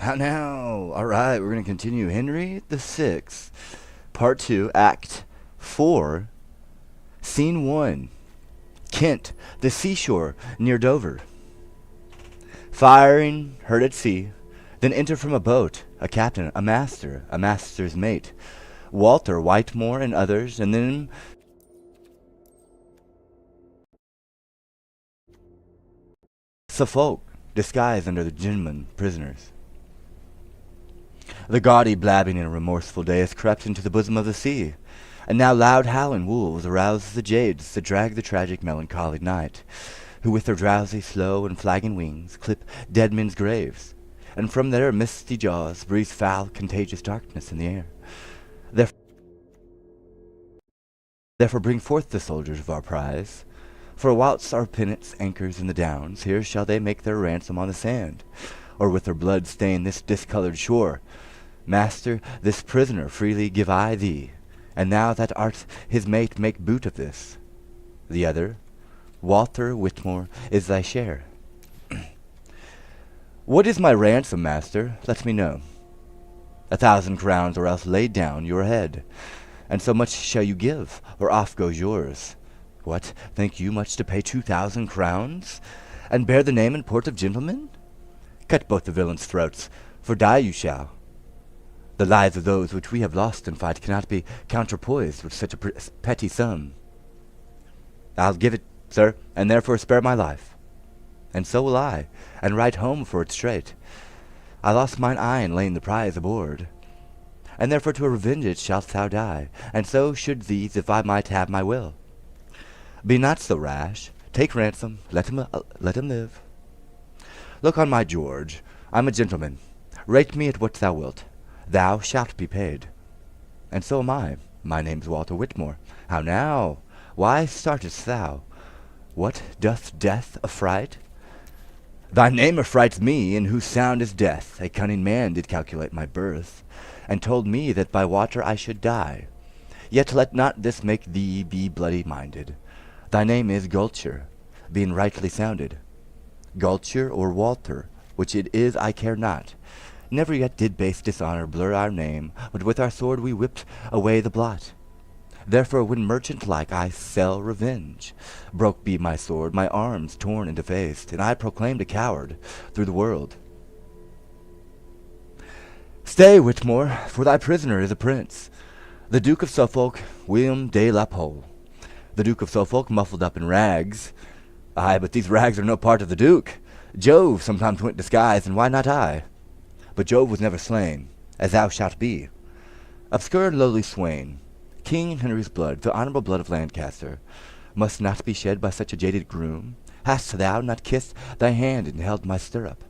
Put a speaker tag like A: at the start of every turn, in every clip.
A: How now? All right, we're going to continue Henry the Sixth, Part 2, Act 4, Scene 1. Kent, the seashore near Dover. Firing heard at sea, then enter from a boat, a captain, a master, a master's mate, Walter Whitemore and others, and then Suffolk, disguised under the gentlemen prisoners. The gaudy blabbing in a remorseful day has crept into the bosom of the sea, and now loud howling wolves arouse the jades that drag the tragic melancholy night, who with their drowsy, slow, and flagging wings clip dead men's graves, and from their misty jaws breathe foul, contagious darkness in the air. Therefore bring forth the soldiers of our prize, for whilst our pennants anchors in the downs, here shall they make their ransom on the sand, or with their blood stain this discoloured shore. Master, this prisoner freely give I thee, and thou that art his mate make boot of this. The other, Walter Whitmore, is thy share. What is my ransom, master? Let me know. 1,000 crowns, or else lay down your head, and so much shall you give, or off goes yours. What, think you much to pay 2,000 crowns, and bear the name and port of gentlemen? Cut both the villains' throats, for die you shall. The lives of those which we have lost in fight cannot be counterpoised with such a petty sum. I'll give it, sir, and therefore spare my life. And so will I, and ride home for it straight. I lost mine eye in laying the prize aboard, and therefore to revenge it shalt thou die, and so should these if I might have my will. Be not so rash, take ransom, let him live. Look on my George, I'm a gentleman, rate me at what thou wilt, thou shalt be paid. And so am I, my name's Walter Whitmore. How now? Why startest thou? What, doth death affright? Thy name affrights me, in whose sound is death. A cunning man did calculate my birth, and told me that by water I should die. Yet let not this make thee be bloody-minded. Thy name is Gulcher, being rightly sounded. Gulcher or Walter, which it is I care not. Never yet did base dishonour blur our name, but with our sword we whipped away the blot. Therefore when merchant-like I sell revenge, broke be my sword, my arms torn and defaced, and I proclaimed a coward through the world. Stay, Whitmore, for thy prisoner is a prince, the Duke of Suffolk, William de la Pole. The Duke of Suffolk muffled up in rags. Aye, but these rags are no part of the Duke. Jove sometimes went disguised, and why not I? But Jove was never slain, as thou shalt be. Obscure and lowly swain, King Henry's blood, the honourable blood of Lancaster, must not be shed by such a jaded groom. Hast thou not kissed thy hand and held my stirrup,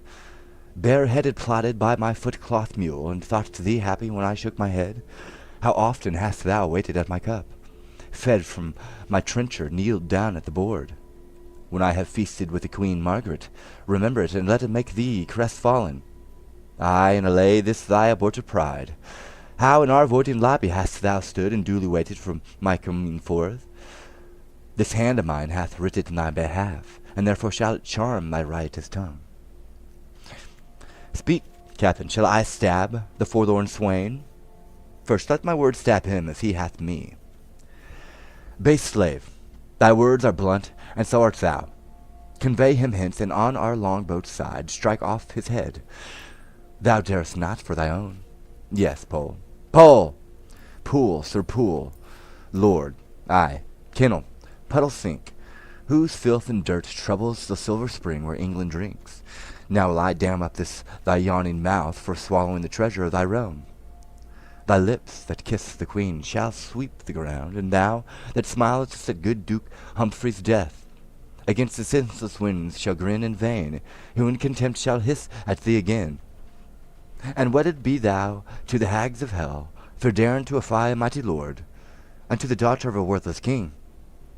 A: bare-headed plodded by my foot-cloth mule, and thought thee happy when I shook my head? How often hast thou waited at my cup, fed from my trencher, kneeled down at the board? When I have feasted with the Queen Margaret, remember it, and let it make thee crestfallen. Aye, and allay this thy abortive pride. How in our voting lobby hast thou stood, and duly waited for my coming forth? This hand of mine hath writ in thy behalf, and therefore shall it charm thy riotous tongue. Speak, Captain, shall I stab the forlorn swain? First let my word stab him as he hath me. Base slave, thy words are blunt, and so art thou. Convey him hence, and on our longboat's side strike off his head. Thou darest not for thy own. Yes, Pole. Pole! Pool, Sir Pool, Lord, aye, Kennel, Puddle Sink, whose filth and dirt troubles the silver spring where England drinks. Now will I dam up this thy yawning mouth for swallowing the treasure of thy realm. Thy lips that kiss the Queen shall sweep the ground, and thou that smilest at good Duke Humphrey's death, against the senseless winds shall grin in vain, who in contempt shall hiss at thee again. And wedded be thou to the hags of hell, for daring to affy a mighty lord, and to the daughter of a worthless king.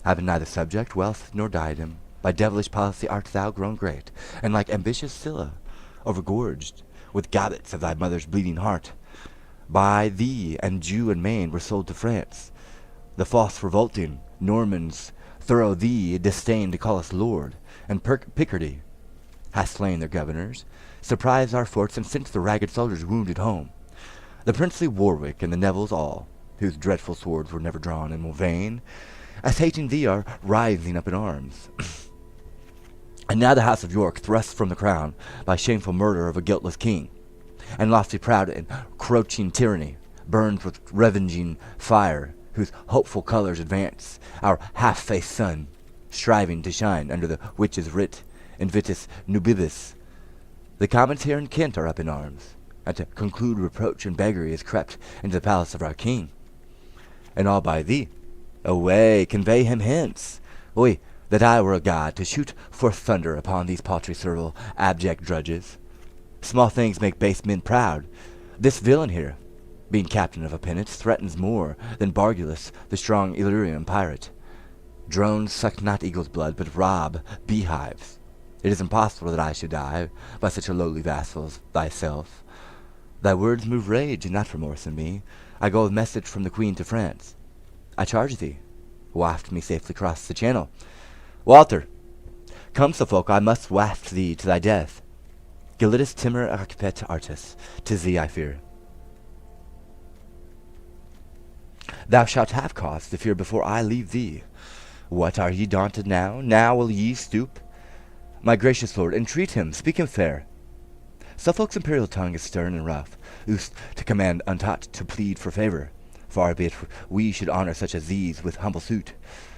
A: Having neither subject, wealth, nor diadem, by devilish policy art thou grown great, and like ambitious Scylla, overgorged with gobbets of thy mother's bleeding heart. By thee and Jew and Maine were sold to France. The false revolting Normans thorough thee disdain to call us lord, and Picardy hath slain their governors, surprised our forts, and sent the ragged soldiers wounded home. The princely Warwick and the Nevilles all, whose dreadful swords were never drawn in vain, as hating thee are rising up in arms. And now the house of York, thrust from the crown by shameful murder of a guiltless king, and lofty proud and crouching tyranny, burns with revenging fire, whose hopeful colors advance our half-faced sun, striving to shine under the witch's writ, Invitus nubibus. The commons here in Kent are up in arms, and to conclude reproach and beggary is crept into the palace of our king. And all by thee. Away, convey him hence. Oi, that I were a god, to shoot forth thunder upon these paltry servile, abject drudges. Small things make base men proud. This villain here, being captain of a penance, threatens more than Bargulus, the strong Illyrian pirate. Drones suck not eagle's blood, but rob beehives. It is impossible that I should die by such a lowly vassal as thyself. Thy words move rage, and not remorse in me. I go with message from the queen to France. I charge thee, waft me safely across the channel. Walter, come, Suffolk, I must waft thee to thy death. Gelitis timor accipet artis, 'tis thee I fear. Thou shalt have cause to fear before I leave thee. What, are ye daunted now? Now will ye stoop? My gracious lord, entreat him, speak him fair. Suffolk's imperial tongue is stern and rough, used to command untaught, to plead for favor. Far be it we should honor such as these with humble suit.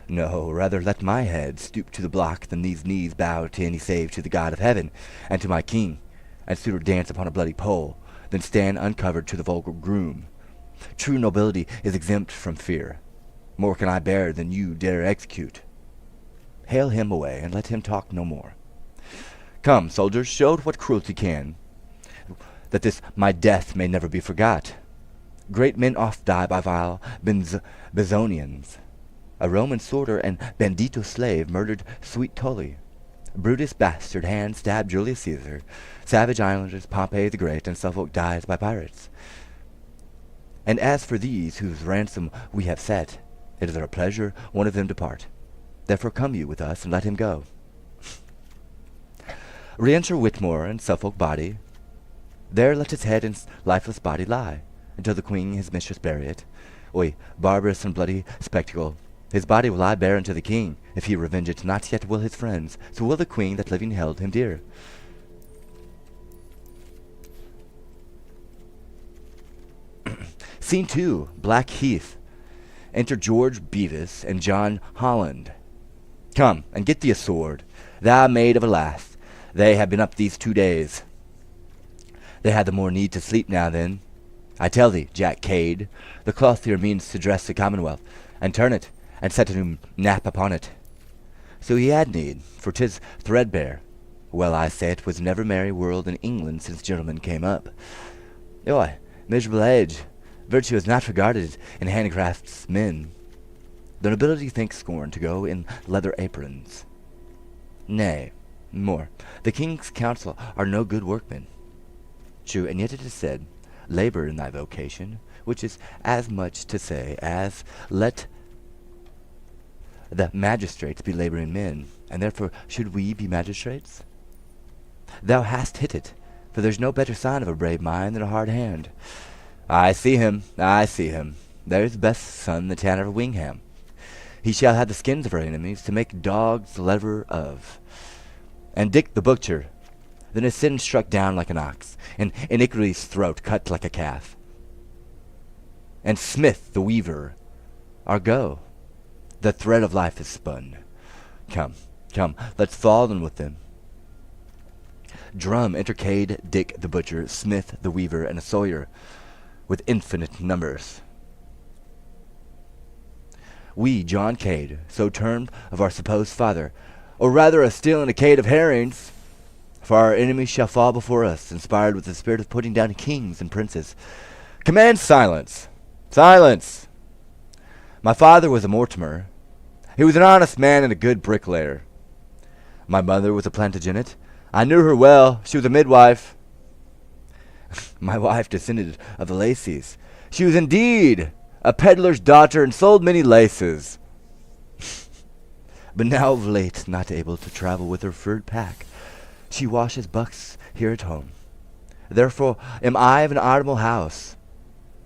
A: No, rather let my head stoop to the block than these knees bow to any save to the God of heaven, and to my king, and sooner dance upon a bloody pole, than stand uncovered to the vulgar groom. True nobility is exempt from fear. More can I bear than you dare execute. Hale him away, and let him talk no more. Come, soldiers, show what cruelty can, that this my death may never be forgot. Great men oft die by vile Bezonians. A Roman sorter and bandito slave murdered sweet Tully. Brutus' bastard hand stabbed Julius Caesar. Savage islanders, Pompey the Great, and Suffolk dies by pirates. And as for these whose ransom we have set, it is our pleasure one of them depart. Therefore come you with us, and let him go. Re-enter Whitmore and Suffolk body. There let his head and lifeless body lie, until the queen his mistress bury it. Oi, barbarous and bloody spectacle! His body will I bear unto the king. If he revenge it not, yet will his friends, so will the queen that living held him dear. Scene 2, Black Heath. Enter George Bevis and John Holland. Come, and get thee a sword, thou maid of a lass. They have been up these 2 days. They had the more need to sleep now then. I tell thee, Jack Cade, the cloth here means to dress the commonwealth, and turn it, and set a new nap upon it. So he had need, for 'tis threadbare. Well, I say it was never merry world in England since gentlemen came up. Oi, miserable age! Virtue is not regarded in handicrafts men. The nobility think scorn to go in leather aprons. Nay, more, the king's council are no good workmen. True, and yet it is said, labor in thy vocation, which is as much to say as, let the magistrates be laboring men, and therefore should we be magistrates? Thou hast hit it, for there's no better sign of a brave mind than a hard hand. I see him, I see him. There's the best son the tanner of Wingham. He shall have the skins of our enemies to make dogs lever of. And Dick the butcher, then his sin struck down like an ox, and iniquity's throat cut like a calf. And Smith the weaver, our go. The thread of life is spun. Come, come, let's fall in with them. Drum, enter Cade, Dick the butcher, Smith the weaver, and a Sawyer, with infinite numbers. We, John Cade, so termed of our supposed father, or rather a still in a cade of herrings, for our enemies shall fall before us, inspired with the spirit of putting down kings and princes. Command silence! Silence! My father was a Mortimer. He was an honest man and a good bricklayer. My mother was a Plantagenet. I knew her well. She was a midwife. My wife descended of the Lacys. She was indeed a peddler's daughter and sold many laces. But now of late not able to travel with her furred pack, She washes bucks here at home. Therefore am I of an honorable house.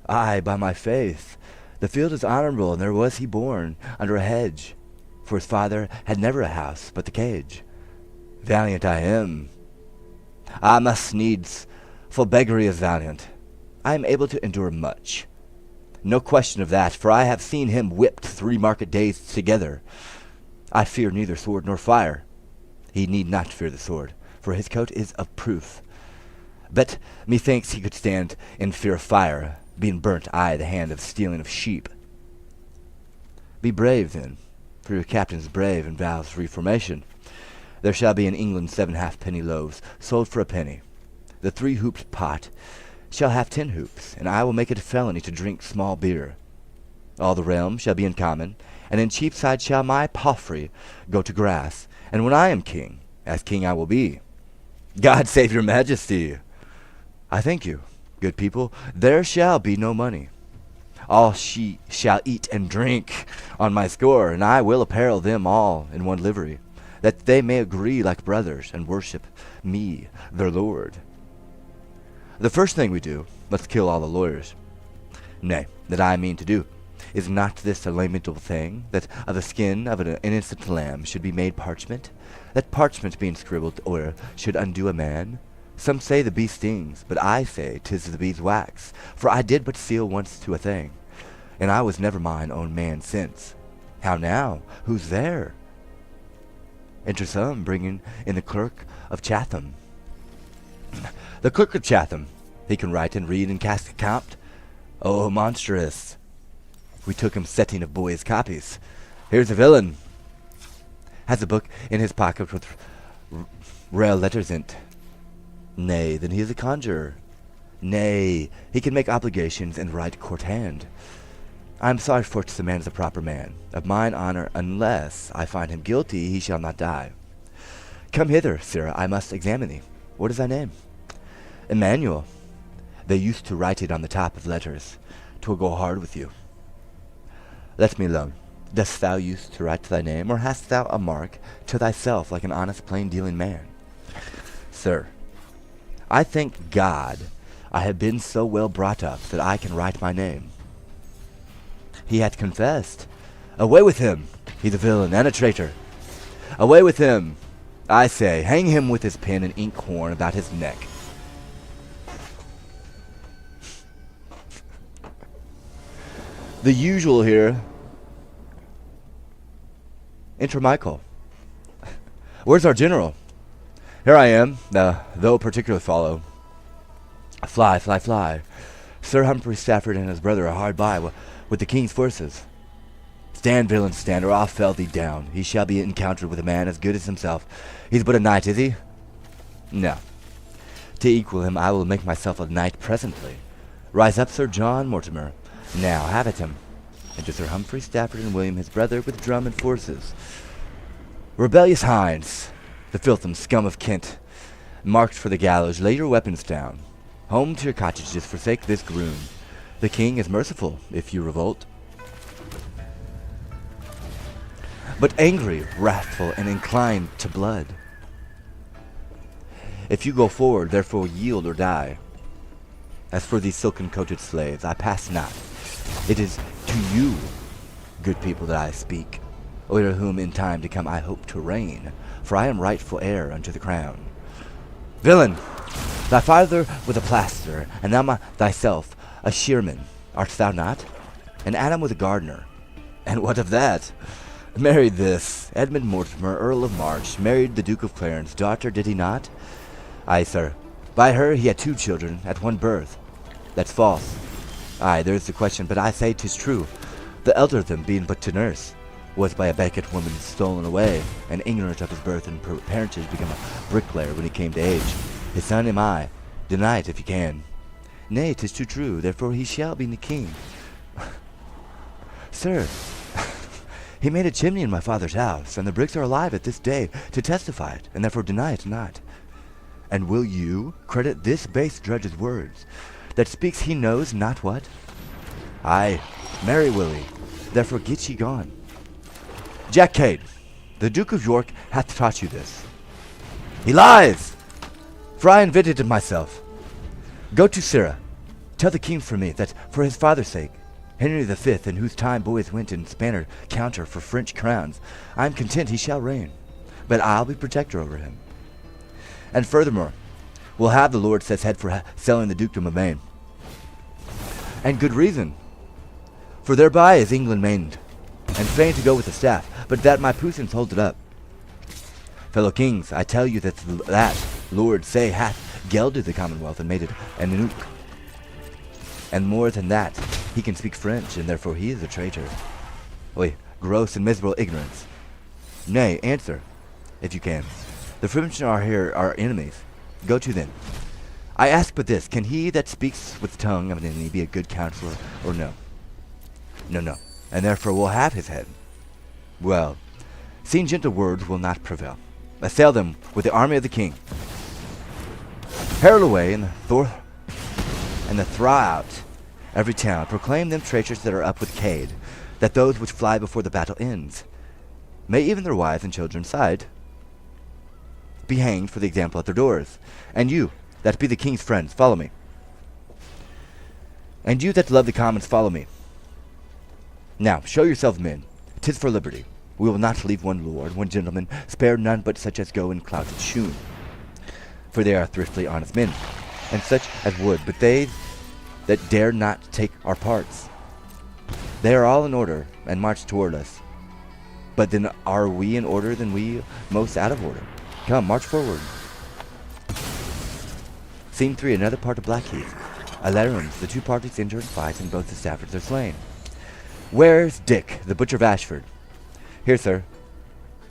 A: Ay, by my faith, the field is honorable, and there was he born under a hedge, for his father had never a house but the cage. Valiant I am. I must needs, for beggary is valiant. I am able to endure much. No question of that, for I have seen him whipped 3 market days together. I fear neither sword nor fire. He need not fear the sword, for his coat is of proof. But methinks he could stand in fear of fire, being burnt, aye, the hand of stealing of sheep. Be brave, then, for your captain's brave and vows reformation. There shall be in England 7 halfpenny loaves, sold for a penny. The 3-hooped pot shall have 10 hoops, and I will make it a felony to drink small beer. All the realm shall be in common, and in Cheapside shall my palfrey go to grass, and when I am king, as king I will be. God save your majesty. I thank you, good people. There shall be no money. All she shall eat and drink on my score, and I will apparel them all in one livery, that they may agree like brothers, and worship me, their lord. The first thing we do, let's kill all the lawyers. Nay, that I mean to do. Is not this a lamentable thing, that of the skin of an innocent lamb should be made parchment? That parchment being scribbled o'er should undo a man? Some say the bee stings, but I say 'tis the bee's wax. For I did but seal once to a thing, and I was never mine own man since. How now? Who's there? Enter some, bringing in the clerk of Chatham. The clerk of Chatham, he can write and read and cast account. Oh, monstrous! We took him setting of boys' copies. Here's a villain. Has a book in his pocket with rare letters in't. Nay, then he is a conjurer. Nay, he can make obligations and write court hand. I am sorry for the man is a proper man. Of mine honor, unless I find him guilty, he shall not die. Come hither, sir, I must examine thee. What is thy name? Emmanuel. They used to write it on the top of letters. 'Twill go hard with you. Let me alone. Dost thou use to write thy name, or hast thou a mark to thyself like an honest plain-dealing man? Sir, I thank God I have been so well brought up that I can write my name. He hath confessed. Away with him! He's a villain and a traitor. Away with him! I say, hang him with his pen and inkhorn about his neck. The usual here. Enter Michael. Where's our general? Here I am, though particular follow. Fly, fly, fly. Sir Humphrey Stafford and his brother are hard by with the king's forces. Stand, villain, stand, or I'll fell thee down. He shall be encountered with a man as good as himself. He's but a knight, is he? No. To equal him, I will make myself a knight presently. Rise up, Sir John Mortimer. Now, have at him. Enter Sir Humphrey Stafford and William his brother with drum and forces. Rebellious hinds, the filth and scum of Kent, marked for the gallows, lay your weapons down. Home to your cottages, forsake this groom. The king is merciful, if you revolt. But angry, wrathful, and inclined to blood. If you go forward, therefore yield or die. As for these silken-coated slaves, I pass not. It is to you, good people, that I speak, over whom in time to come I hope to reign, for I am rightful heir unto the crown. Villain! Thy father was a plasterer, and thou thyself a shearman, art thou not? And Adam was a gardener. And what of that? Married this, Edmund Mortimer, Earl of March, married the Duke of Clarence' daughter, did he not? Aye, sir. By her he had 2 children at one birth. That's false. Aye, there's the question, but I say 'tis true. The elder of them, being but to nurse, was by a Becket woman stolen away, and ignorant of his birth and parentage become a bricklayer when he came to age. His son am I. Deny it if you can. Nay, 'tis too true, therefore he shall be the king. Sir, he made a chimney in my father's house, and the bricks are alive at this day to testify it, and therefore deny it not. And will you credit this base drudge's words, that speaks he knows not what? Aye, marry Willie, therefore get ye gone. Jack Cade, the Duke of York hath taught you this. He lies! For I invented it myself. Go to Sirrah. Tell the king from me that for his father's sake, Henry V, in whose time boys went and spanner counter for French crowns, I am content he shall reign, but I'll be protector over him. And furthermore, we'll have the Lord Set's head for selling the dukedom of Maine. And good reason, for thereby is England maimed, and fain to go with the staff, but that my puissance hold it up. Fellow kings, I tell you that Lord Say hath gelded the commonwealth and made it an eunuch. And more than that, he can speak French, and therefore he is a traitor. Oi, gross and miserable ignorance. Nay, answer, if you can. The Frenchmen are here our enemies. Go to them. I ask but this, can he that speaks with the tongue of an enemy be a good counselor, or no? No, and therefore we'll have his head. Well, seeing gentle words will not prevail. Assail them with the army of the king. Herald away and throw out every town. Proclaim them traitors that are up with Cade, that those which fly before the battle ends, may even their wives and children side be hanged for the example at their doors. And you, that be the king's friends, follow me. And you that love the commons, follow me. Now, show yourselves men. 'Tis for liberty. We will not leave one lord, one gentleman, spare none but such as go in clouted shoon. For they are thriftily honest men, and such as would, but they that dare not take our parts. They are all in order, and march toward us. But then are we in order, than we most out of order? Come, march forward. Scene 3, another part of Blackheath. Alarums, the two parties enter and fight, and both the Staffords are slain. Where's Dick, the butcher of Ashford? Here, sir.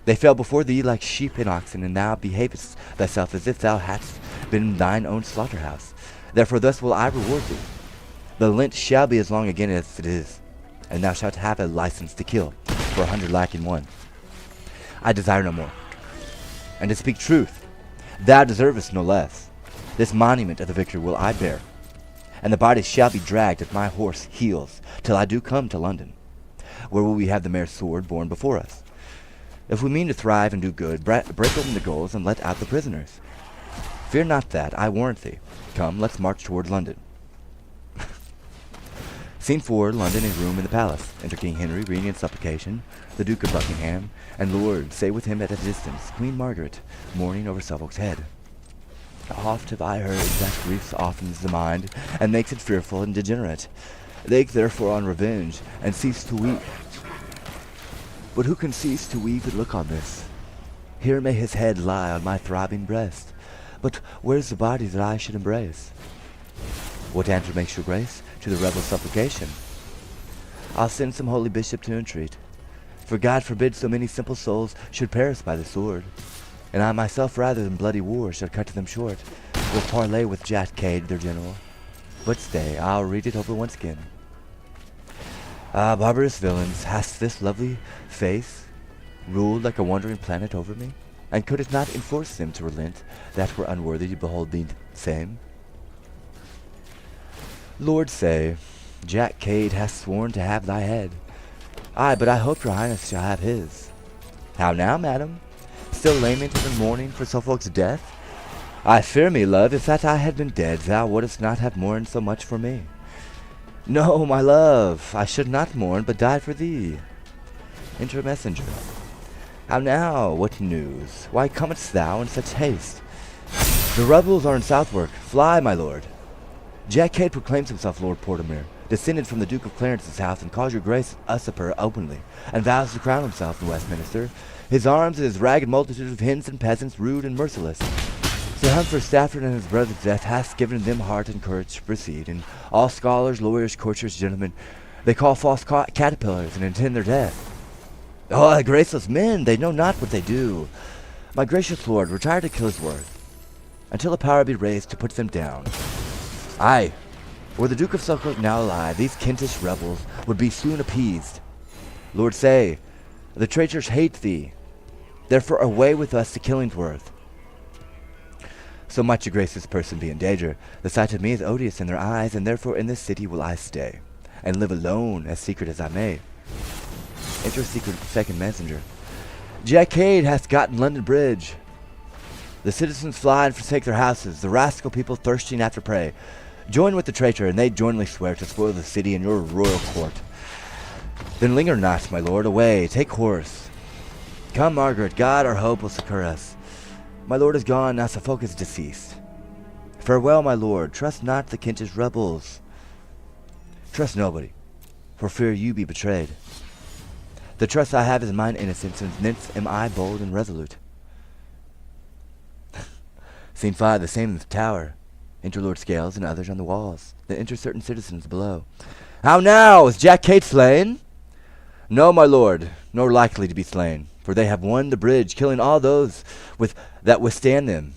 A: They fell before thee like sheep and oxen, and thou behavest thyself as if thou hadst been thine own slaughterhouse. Therefore thus will I reward thee. The Lent shall be as long again as it is, and thou shalt have a license to kill, for 100 lacking one. I desire no more. And to speak truth, thou deservest no less. This monument of the victor will I bear, and the body shall be dragged at my horse heels, till I do come to London, where will we have the mare's sword borne before us. If we mean to thrive and do good, break open the gaols and let out the prisoners. Fear not that, I warrant thee. Come, let's march toward London. Scene 4, London, a room in the palace. Enter King Henry, reading in supplication, the Duke of Buckingham, and Lord, say with him at a distance, Queen Margaret, mourning over Suffolk's head. Oft have I heard that grief softens the mind, and makes it fearful and degenerate. They therefore on revenge, and cease to weep. But who can cease to weep and look on this? Here may his head lie on my throbbing breast, but where's the body that I should embrace? What answer makes your grace to the rebel supplication? I'll send some holy bishop to entreat, for God forbid so many simple souls should perish by the sword, and I myself rather than bloody war shall cut them short, will parley with Jack Cade, their general. But stay, I'll read it over once again. Ah, barbarous villains, hast this lovely face ruled like a wandering planet over me? And could it not enforce them to relent that were unworthy to behold thee same? Lord say, Jack Cade hath sworn to have thy head. Aye, but I hope your highness shall have his. How now, madam? Still lamenting and mourning for Suffolk's death? I fear me, love, if that I had been dead, thou wouldst not have mourned so much for me. No, my love, I should not mourn, but die for thee. Enter a messenger. How now, what news? Why comest thou in such haste? The rebels are in Southwark. Fly, my lord. Jack Cade proclaims himself Lord Portermere, descended from the Duke of Clarence's house, and calls your grace usurper openly, and vows to crown himself in Westminster. His arms and his ragged multitude of hens and peasants, rude and merciless. Sir Humphrey Stafford and his brother's death hath given them heart and courage to proceed, and all scholars, lawyers, courtiers, gentlemen, they call false caterpillars and intend their death. Oh, the graceless men, they know not what they do. My gracious lord, retire to Killsworth, until a power be raised to put them down. Aye, were the Duke of Suffolk now alive, these Kentish rebels would be soon appeased. Lord say, the traitors hate thee, therefore away with us to Killingworth. So much a gracious person be in danger, the sight of me is odious in their eyes, and therefore in this city will I stay, and live alone, as secret as I may. Enter secret second messenger. Jack Cade hath gotten London Bridge. The citizens fly and forsake their houses, the rascal people thirsting after prey. Join with the traitor, and they jointly swear to spoil the city in your royal court. Then linger not, my lord, away, take horse. Come, Margaret, God our hope will succor us. My lord is gone, now Suffolk is deceased. Farewell, my lord, trust not the Kentish rebels. Trust nobody, for fear you be betrayed. The trust I have is mine innocence, and thence am I bold and resolute. Scene 5, the same in the tower. Enter Lord Scales and others on the walls. Then enter certain citizens below. How now? Is Jack Cade slain? No, my lord, nor likely to be slain, for they have won the bridge, killing all those that withstand them.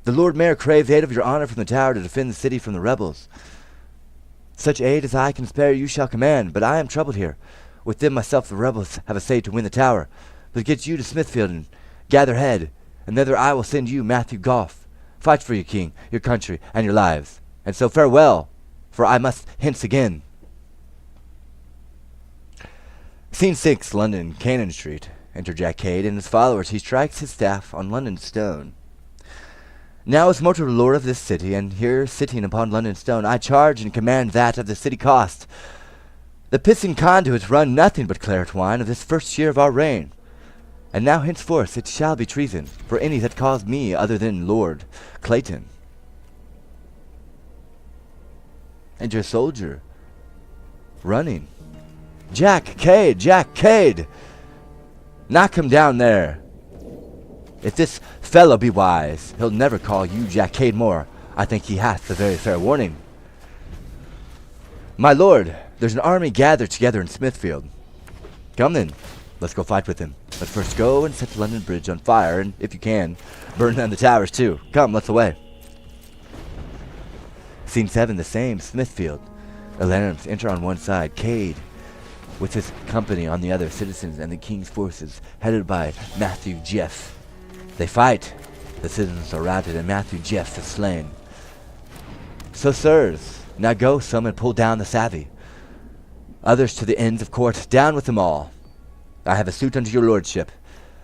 A: The Lord Mayor craves aid of your honor from the tower to defend the city from the rebels. Such aid as I can spare you shall command, but I am troubled here. Within myself the rebels have essayed to win the tower, but get you to Smithfield and gather head, and thither I will send you, Matthew Goff. Fight for your king, your country, and your lives. And so farewell, for I must hence again. Scene 6, London, Cannon Street. Enter Jack Cade and his followers. He strikes his staff on London stone. Now as mortal lord of this city, and here sitting upon London stone, I charge and command that of the city cost. The pissing conduits run nothing but claret wine of this first year of our reign. And now henceforth it shall be treason for any that calls me other than Lord Clayton. Enter a soldier, running. Jack Cade! Jack Cade! Knock him down there. If this fellow be wise, he'll never call you Jack Cade more. I think he hath a very fair warning. My lord, there's an army gathered together in Smithfield. Come then, let's go fight with him. But first go and set the London Bridge on fire, and if you can, burn down the towers too. Come, let's away. Scene 7, the same, Smithfield. Alarms enter on one side, Cade with his company on the other, citizens and the king's forces, headed by Matthew Jeff. They fight. The citizens are routed, and Matthew Jeff is slain. So, sirs, now go some and pull down the savvy. Others to the ends of court, down with them all. I have a suit unto your lordship.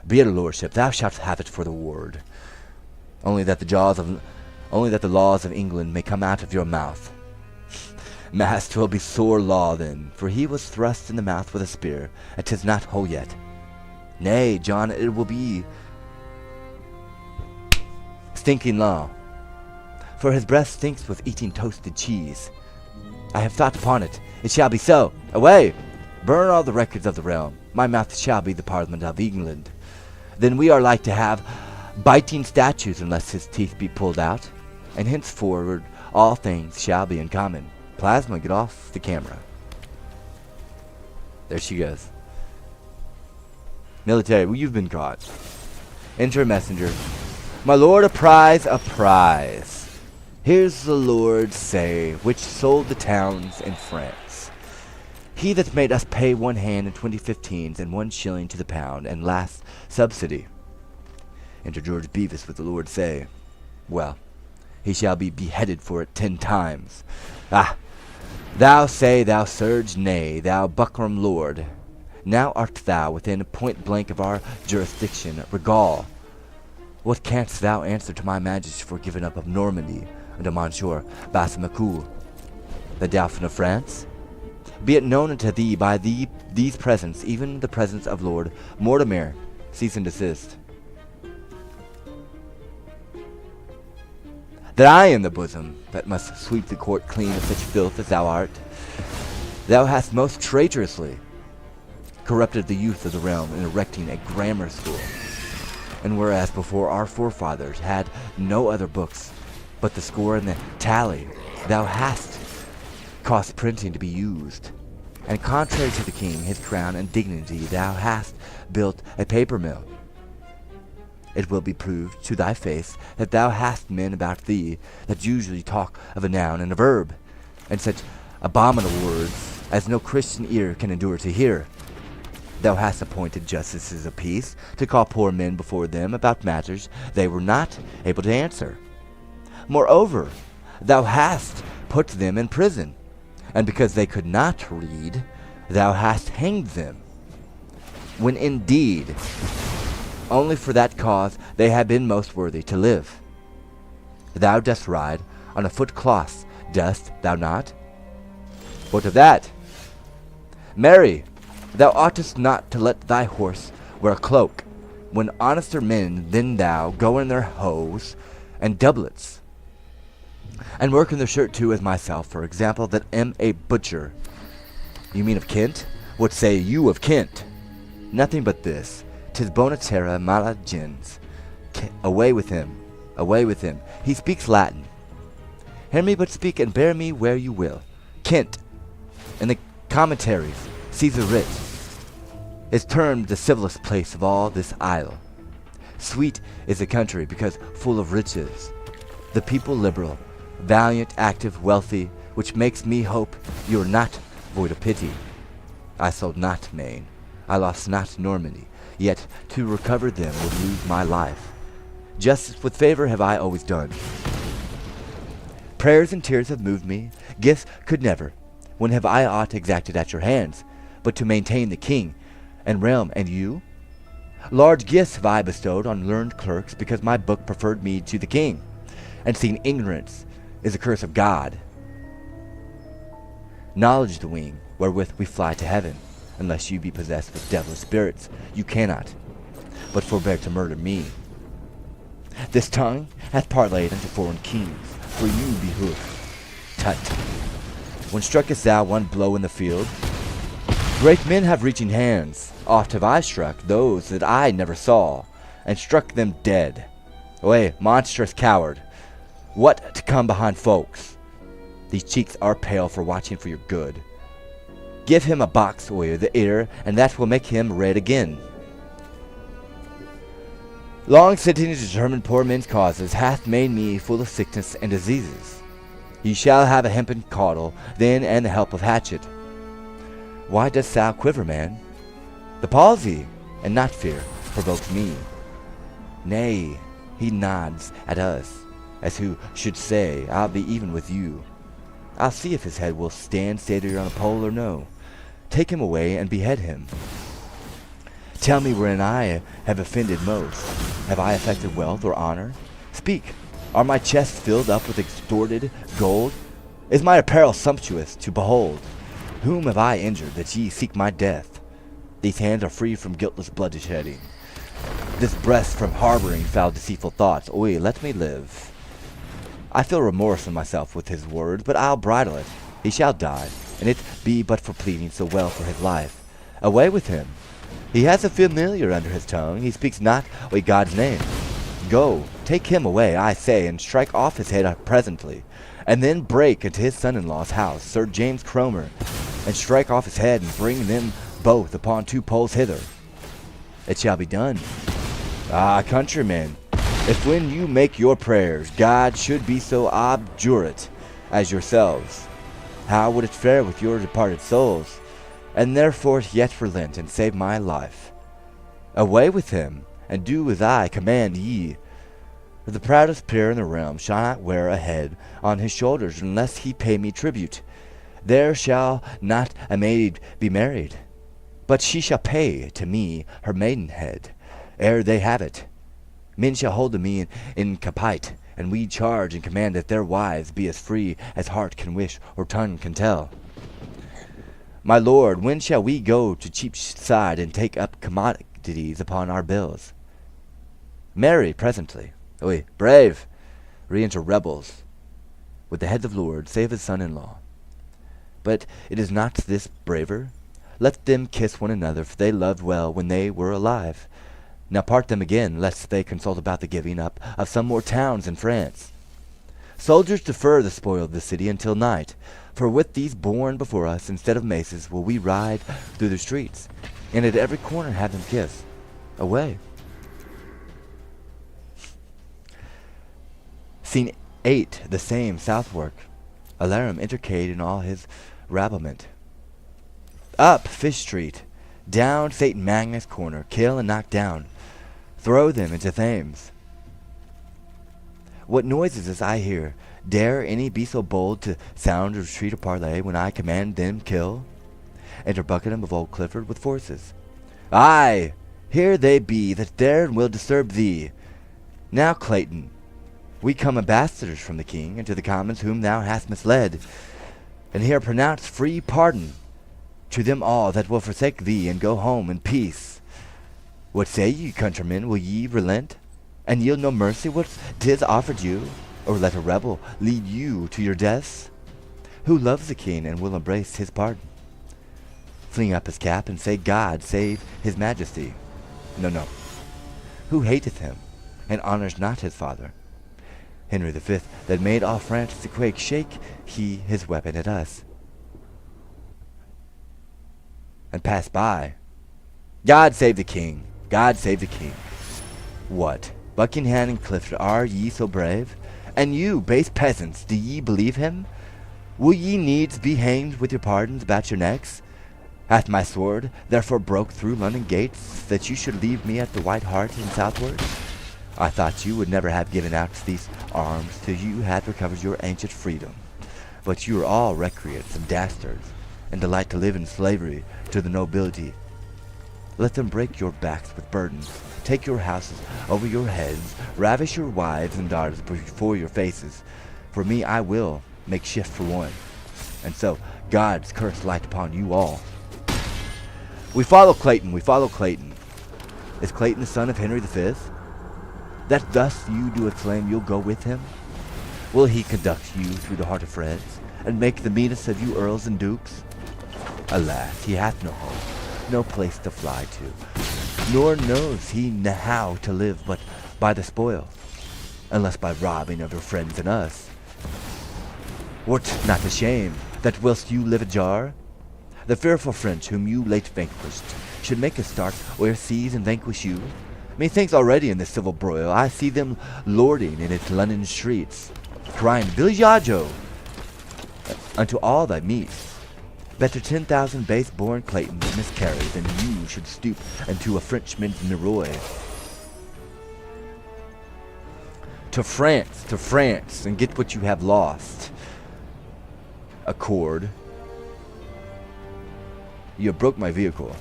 A: Be it a lordship, thou shalt have it for the ward. Only that the laws of England may come out of your mouth. Mass, 'twill be sore law then, for he was thrust in the mouth with a spear, and 'tis not whole yet. Nay, John, it will be stinking law, for his breath stinks with eating toasted cheese. I have thought upon it. It shall be so. Away! Burn all the records of the realm. My mouth shall be the Parliament of England. Then we are like to have biting statues unless his teeth be pulled out, and henceforward all things shall be in common. Plasma, get off the camera. There she goes. Military, well, you've been caught. Enter a messenger. My lord, a prize, a prize. Here's the lord say, which sold the towns in France. He that made us pay 1 hand in 2015s and 1 shilling to the pound, and last subsidy. Enter George Beavis with the lord say. Well, he shall be beheaded for it 10 times. Ah! Thou say, thou surge, nay, thou buckram lord. Now art thou within point blank of our jurisdiction. Regal, what canst thou answer to my majesty for giving up of Normandy unto Monsieur Bassamacoul, the Dauphin of France? Be it known unto thee by these presents, even the presence of Lord Mortimer, cease and desist. That I am the bosom that must sweep the court clean of such filth as thou art. Thou hast most traitorously corrupted the youth of the realm in erecting a grammar school. And whereas before our forefathers had no other books but the score and the tally, thou hast caused printing to be used. And contrary to the king, his crown, and dignity, thou hast built a paper mill. It will be proved to thy face that thou hast men about thee that usually talk of a noun and a verb, and such abominable words as no Christian ear can endure to hear. Thou hast appointed justices of peace to call poor men before them about matters they were not able to answer. Moreover, thou hast put them in prison, and because they could not read, thou hast hanged them. When indeed Only for that cause they have been most worthy to live. Thou dost ride on a foot cloth, dost thou not? What of that? Marry, thou oughtest not to let thy horse wear a cloak, when honester men than thou go in their hose and doublets, and work in their shirt too, as myself, for example, that am a butcher. You mean of Kent? What say you of Kent? Nothing but this. 'Tis bona terra mala gens. Away with him. Away with him. He speaks Latin. Hear me but speak, and bear me where you will. Kent, in the commentaries, Caesar writ, is termed the civilest place of all this isle. Sweet is the country, because full of riches. The people liberal, valiant, active, wealthy, which makes me hope you are not void of pity. I sold not Maine, I lost not Normandy, yet to recover them would lose my life. Justice with favor have I always done. Prayers and tears have moved me, gifts could never. When have I aught exacted at your hands, but to maintain the king and realm? And you? Large gifts have I bestowed on learned clerks, because my book preferred me to the king, and seeing ignorance is a curse of God. Knowledge the wing wherewith we fly to heaven. Unless you be possessed with devilish spirits, you cannot, but forbear to murder me. This tongue hath parlayed unto foreign kings, for you behoof. Tut! When struckest thou one blow in the field? Great men have reaching hands. Oft have I struck those that I never saw, and struck them dead. Away, monstrous coward! What to come behind folks? These cheeks are pale for watching for your good. Give him a box o'er the ear, and that will make him red again. Long sitting to determine poor men's causes hath made me full of sickness and diseases. Ye shall have a hempen caudle, then, and the help of hatchet. Why dost thou quiver, man? The palsy, and not fear, provokes me. Nay, he nods at us, as who should say, I'll be even with you. I'll see if his head will stand steadier on a pole or no. Take him away and behead him. Tell me wherein I have offended most. Have I affected wealth or honor? Speak. Are my chests filled up with extorted gold? Is my apparel sumptuous to behold? Whom have I injured that ye seek my death? These hands are free from guiltless bloodshedding. This breast from harboring foul deceitful thoughts. Oi, let me live. I feel remorse in myself with his words, but I'll bridle it. He shall die, and it be but for pleading so well for his life. Away with him. He has a familiar under his tongue. He speaks not with God's name. Go, take him away, I say, and strike off his head presently, and then break into his son-in-law's house, Sir James Cromer, and strike off his head, and bring them both upon 2 poles hither. It shall be done. Ah, countrymen, if when you make your prayers, God should be so obdurate as yourselves, how would it fare with your departed souls? And therefore yet relent and save my life. Away with him, and do as I command ye. For the proudest peer in the realm shall not wear a head on his shoulders unless he pay me tribute. There shall not a maid be married, but she shall pay to me her maidenhead, ere they have it. Men shall hold to me in capite, and we charge and command that their wives be as free as heart can wish or tongue can tell. My lord, when shall we go to Cheapside and take up commodities upon our bills? Marry, presently. Oi, brave! Re-enter rebels, with the heads of lords, save his son-in-law. But it is not this braver. Let them kiss one another, for they loved well when they were alive. Now part them again, lest they consult about the giving up of some more towns in France. Soldiers, defer the spoil of the city until night, for with these borne before us, instead of maces, will we ride through the streets, and at every corner have them kiss. Away. Scene 8, the same, Southwark. Alarum intercade in all his rabblement. Up Fish Street, down St. Magnus Corner, kill and knock down. Throw them into Thames. What noise is this I hear? Dare any be so bold to sound or retreat or parley when I command them kill? Enter Buckingham of Old Clifford with forces. Aye, Here they be that dare and will disturb thee. Now, Clayton, we come ambassadors from the king, and to the commons whom thou hast misled, and here pronounce free pardon to them all that will forsake thee, and go home in peace. What say ye, countrymen? Will ye relent, and yield no mercy what 'tis offered you, or let a rebel lead you to your deaths? Who loves the king and will embrace his pardon? Fling up his cap and say, God save his majesty. No, no. Who hateth him, and honors not his father? Henry V, that made all France to quake, shake he his weapon at us, and pass by. God save the king! God save the king! What, Buckingham and Clifford, are ye so brave? And you, base peasants, do ye believe him? Will ye needs be hanged with your pardons about your necks? Hath my sword therefore broke through London gates, that you should leave me at the White Hart and southward? I thought you would never have given out these arms till you had recovered your ancient freedom. But you are all recreants and dastards, and delight to live in slavery to the nobility. Let them break your backs with burdens, take your houses over your heads, ravish your wives and daughters before your faces. For me, I will make shift for one, and so God's curse light upon you all. We follow Clayton, we follow Clayton. Is Clayton the son of Henry V? That thus you do exclaim you'll go with him? Will he conduct you through the heart of France, and make the meanest of you earls and dukes? Alas, he hath no home, no place to fly to, nor knows he how to live but by the spoil, unless by robbing of your friends and us. Wert not ashamed that whilst you live ajar, the fearful French whom you late vanquished should make a start o'erseas and vanquish you? Methinks already in this civil broil I see them lording in its London streets, crying villaggio unto all thy meet. Better 10,000 base-born Claytons miscarry than you should stoop unto a Frenchman's Leroy. To France, and get what you have lost. Accord. You have broke my vehicle.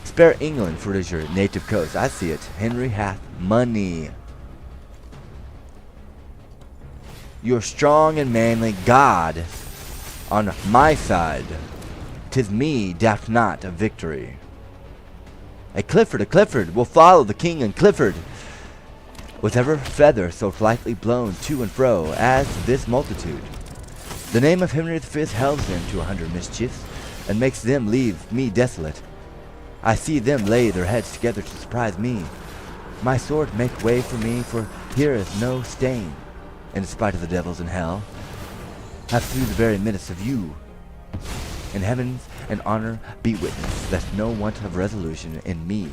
A: Spare England, for it is your native coast. I see it. Henry hath money. You're strong and manly. God on my side. 'Tis me, doubt not of victory. A Clifford will follow the king and Clifford. With ever feather so lightly blown to and fro as this multitude. The name of Henry V helps them to 100 mischiefs, and makes them leave me desolate. I see them lay their heads together to surprise me. My sword make way for me, for here is no stain, in spite of the devils in hell, have through the very midst of you. In heavens and honor be witness that no want of resolution in me,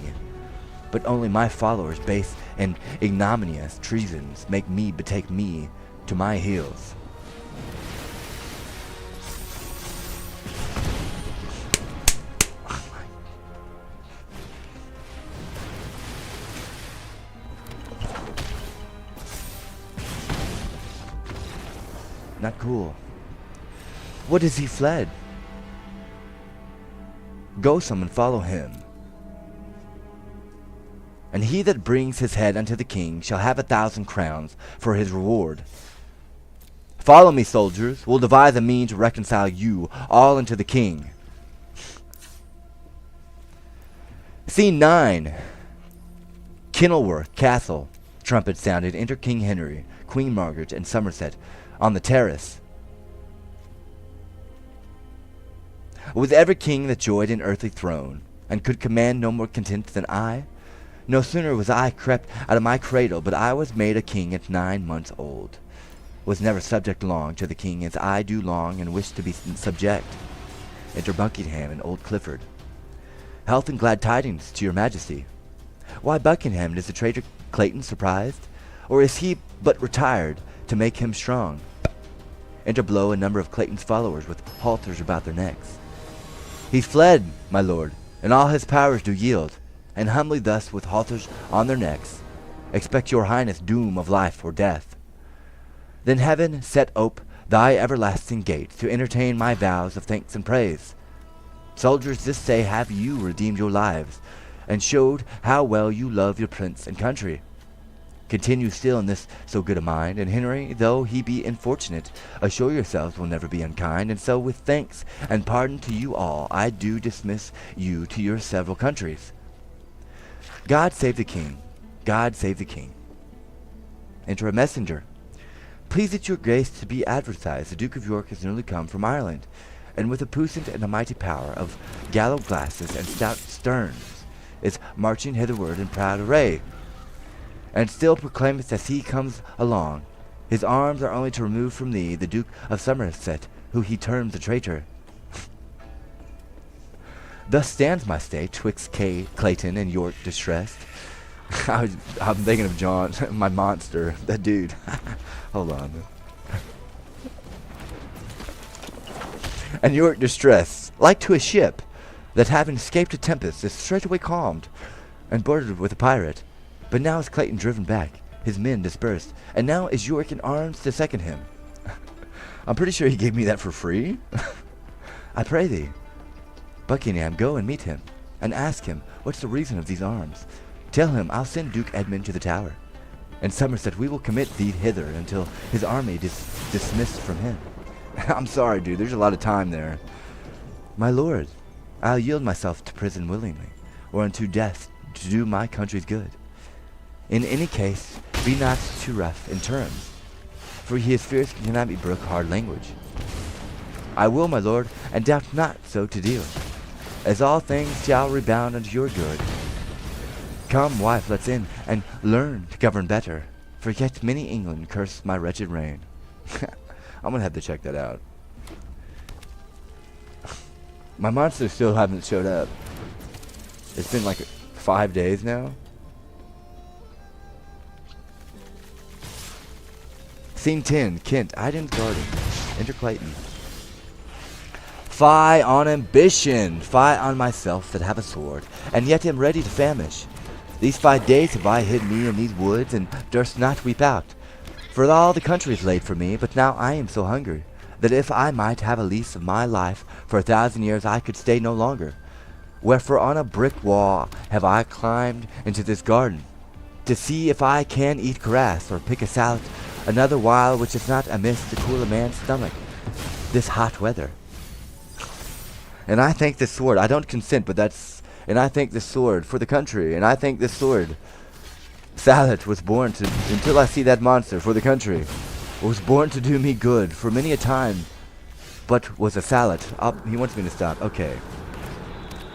A: but only my followers' base and ignominious treasons make me betake me to my heels. Not cool. What is he fled? Go some and follow him. And he that brings his head unto the king shall have 1,000 crowns for his reward. Follow me, soldiers. We'll devise a mean to reconcile you all unto the king. Scene 9. Kenilworth Castle. Trumpet sounded. Enter King Henry, Queen Margaret, and Somerset on the terrace. Was ever king that joyed an earthly throne, and could command no more content than I? No sooner was I crept out of my cradle, but I was made a king at 9 months old. Was never subject long to the king as I do long and wish to be subject. Enter Buckingham and old Clifford. Health and glad tidings to your majesty. Why, Buckingham, is the traitor Clayton surprised? Or is he but retired to make him strong? Enter below a number of Clayton's followers with halters about their necks. He's fled, my lord, and all his powers do yield, and humbly thus with halters on their necks, expect your highness doom of life or death. Then heaven set ope thy everlasting gates to entertain my vows of thanks and praise. Soldiers, this day have you redeemed your lives, and showed how well you love your prince and country. Continue still in this so good a mind, and Henry, though he be unfortunate, assure yourselves will never be unkind, and so with thanks and pardon to you all, I do dismiss you to your several countries. God save the king, God save the king. Enter a messenger. Please it your grace to be advertised, the Duke of York is newly come from Ireland, and with a puissant and a mighty power of gallow glasses and stout sterns, is marching hitherward in proud array, and still proclaimeth as he comes along, his arms are only to remove from thee the Duke of Somerset, who he terms a traitor. Thus stands my state twixt Clayton and York distressed. I'm thinking of John, my monster, that dude. Hold on. And York distressed, like to a ship that having escaped a tempest is straightway calmed, and boarded with a pirate. But now is Clayton driven back, his men dispersed, and now is York in arms to second him. I'm pretty sure he gave me that for free. I pray thee, Buckingham, go and meet him, and ask him what's the reason of these arms. Tell him I'll send Duke Edmund to the Tower, and Somerset we will commit thee hither until his army dismissed from him. I'm sorry, dude, there's a lot of time there. My lord, I'll yield myself to prison willingly, or unto death to do my country's good. In any case, be not too rough in terms, for he is fierce and cannot be brook hard language. I will, my lord, and doubt not so to deal, as all things shall rebound unto your good. Come, wife, let's in, and learn to govern better, for yet many England curse my wretched reign. I'm gonna have to check that out. My monsters still haven't showed up. It's been like 5 days now. Scene 10, Kent, Iden's Garden. Enter Clayton. Fie on ambition, fie on myself that have a sword, and yet am ready to famish. These 5 days have I hid me in these woods, and durst not weep out. For all the country is laid for me, but now I am so hungry, that if I might have a lease of my life for 1,000 years, I could stay no longer. Wherefore on a brick wall have I climbed into this garden, to see if I can eat grass, or pick a salad another while which is not amiss to cool a man's stomach, this hot weather. And I thank this sword, I don't consent, but that's, and I thank this sword for the country, and I thank this sword. Salad was born to, until I see that monster, for the country, was born to do me good, for many a time, but was a salad. He wants me to stop, okay.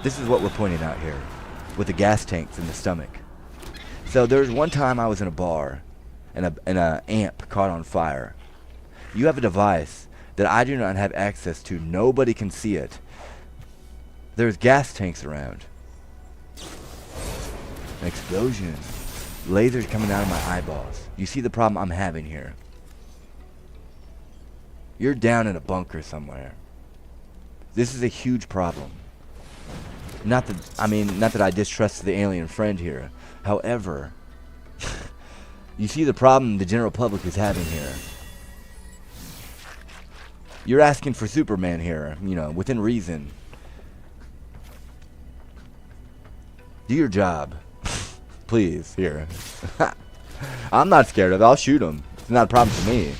A: This is what we're pointing out here, with the gas tanks in the stomach. So there was one time I was in a bar, and a amp caught on fire. You have a device that I do not have access to. Nobody can see it. There's gas tanks around. An explosion. Lasers coming out of my eyeballs. You see the problem I'm having here. You're down in a bunker somewhere. This is a huge problem. Not that I distrust the alien friend here. However, you see the problem the general public is having here. You're asking for Superman here, you know, within reason. Do your job. Please, here. I'm not scared of it. I'll shoot him. It's not a problem for me.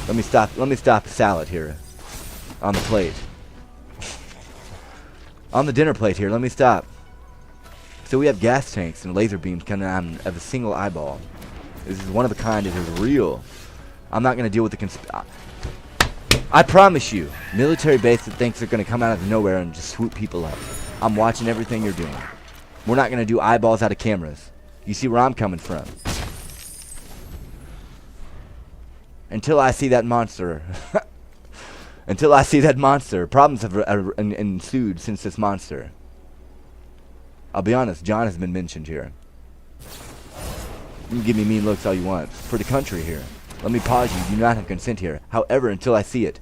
A: Let me stop salad here. On the plate. On the dinner plate here, let me stop. So we have gas tanks and laser beams coming out of a single eyeball. This is one of a kind. It is real. I'm not going to deal with the I promise you, military base that thinks they're going to come out of nowhere and just swoop people up. I'm watching everything you're doing. We're not going to do eyeballs out of cameras. You see where I'm coming from. Until I see that monster. Until I see that monster. Problems have ensued since this monster. I'll be honest, John has been mentioned here. You can give me mean looks all you want. For the country here. Let me pause you. You do not have consent here. However, until I see it,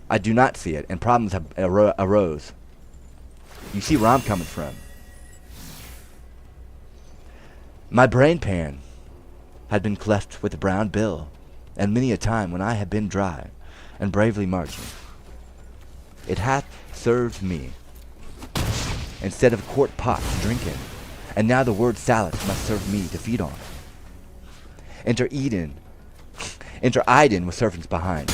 A: I do not see it, and problems have arose. You see where I'm coming from. My brain pan had been cleft with a brown bill, and many a time when I have been dry and bravely marching, it hath served me, instead of a quart pot to drink in. And now the word salad must serve me to feed on. Enter Iden with servants behind.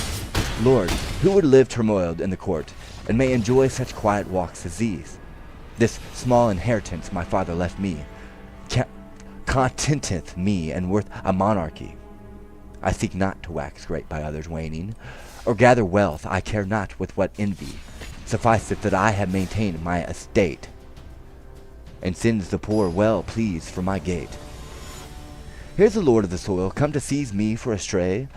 A: Lord, who would live turmoiled in the court, and may enjoy such quiet walks as these? This small inheritance my father left me contenteth me, and worth a monarchy. I seek not to wax great by others' waning, or gather wealth. I care not with what envy. Suffice it that I have maintained my estate, and sends the poor well pleased from my gate. Here's the lord of the soil come to seize me for a stray,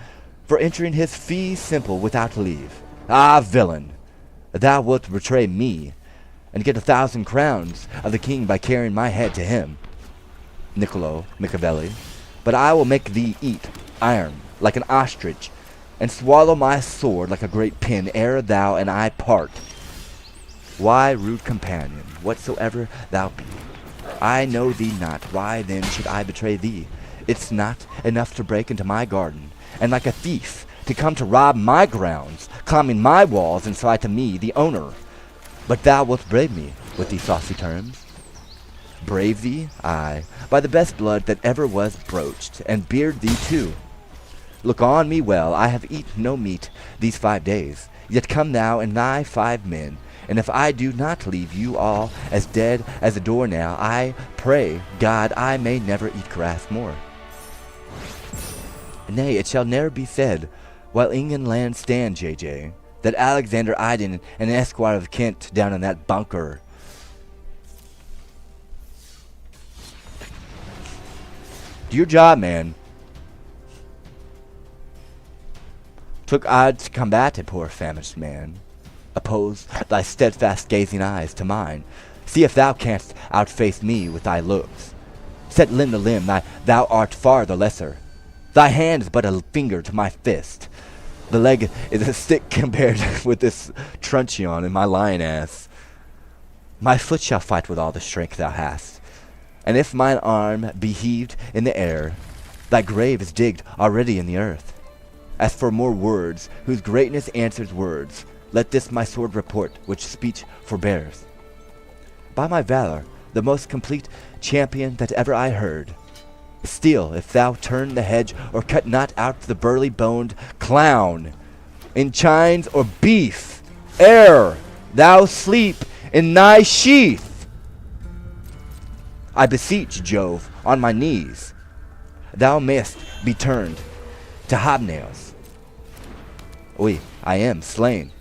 A: for entering his fee simple without leave. Ah, villain, thou wilt betray me, and get 1,000 crowns of the king by carrying my head to him. Niccolo Machiavelli, but I will make thee eat iron like an ostrich, and swallow my sword like a great pin ere thou and I part. Why, rude companion, whatsoever thou be, I know thee not. Why then should I betray thee? It's not enough to break into my garden, and like a thief to come to rob my grounds, climbing my walls and cry to me, the owner. But thou wilt brave me with these saucy terms. Brave thee? Aye, by the best blood that ever was broached, and beard thee too. Look on me well, I have eaten no meat these 5 days, yet come thou and thy 5 men, and if I do not leave you all as dead as a doornail, I pray God I may never eat grass more. Nay, it shall ne'er be said, while England land stand, J.J., that Alexander Iden and an esquire of Kent down in that bunker. Do your job, man. Took odds to combat a poor famished man. Oppose thy steadfast gazing eyes to mine. See if thou canst outface me with thy looks. Set limb to limb, thou art far the lesser. Thy hand is but a finger to my fist. The leg is a stick compared with this truncheon in my lion ass. My foot shall fight with all the strength thou hast. And if mine arm be heaved in the air, thy grave is digged already in the earth. As for more words, whose greatness answers words, let this my sword report, which speech forbears. By my valor, the most complete champion that ever I heard, still, if thou turn the hedge, or cut not out the burly-boned clown, in chines or beef, ere thou sleep in thy sheath, I beseech Jove on my knees, thou mayst be turned to hobnails. Oui, I am slain.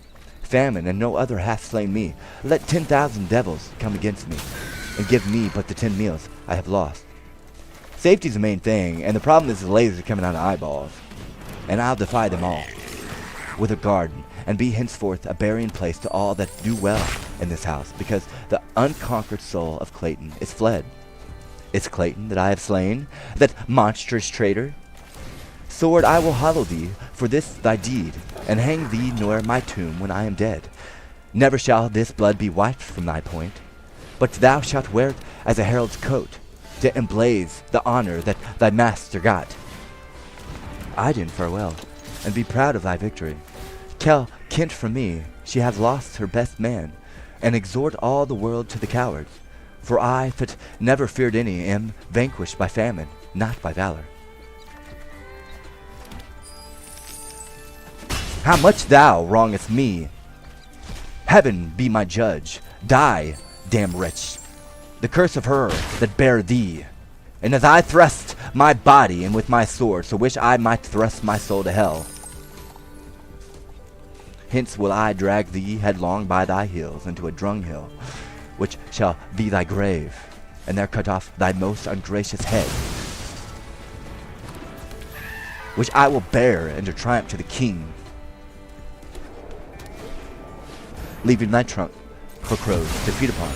A: Famine and no other hath slain me. Let 10,000 devils come against me, and give me but the 10 meals I have lost. Safety's the main thing, and the problem is the lasers coming out of eyeballs. And I'll defy them all, with a garden, and be henceforth a burying place to all that do well in this house, because the unconquered soul of Clayton is fled. It's Clayton that I have slain, that monstrous traitor. Sword, I will hallow thee for this thy deed, and hang thee near my tomb when I am dead. Never shall this blood be wiped from thy point, but thou shalt wear it as a herald's coat, to emblaze the honor that thy master got. Iden, farewell, and be proud of thy victory. Tell Kent from me she hath lost her best man, and exhort all the world to the cowards. For I, that never feared any, am vanquished by famine, not by valor. How much thou wrongest me! Heaven be my judge. Die, damn wretch, the curse of her that bare thee. And as I thrust my body in with my sword, so wish I might thrust my soul to hell. Hence will I drag thee headlong by thy heels into a dunghill, which shall be thy grave, and there cut off thy most ungracious head, which I will bear into triumph to the king, leaving thy trunk for crows to feed upon.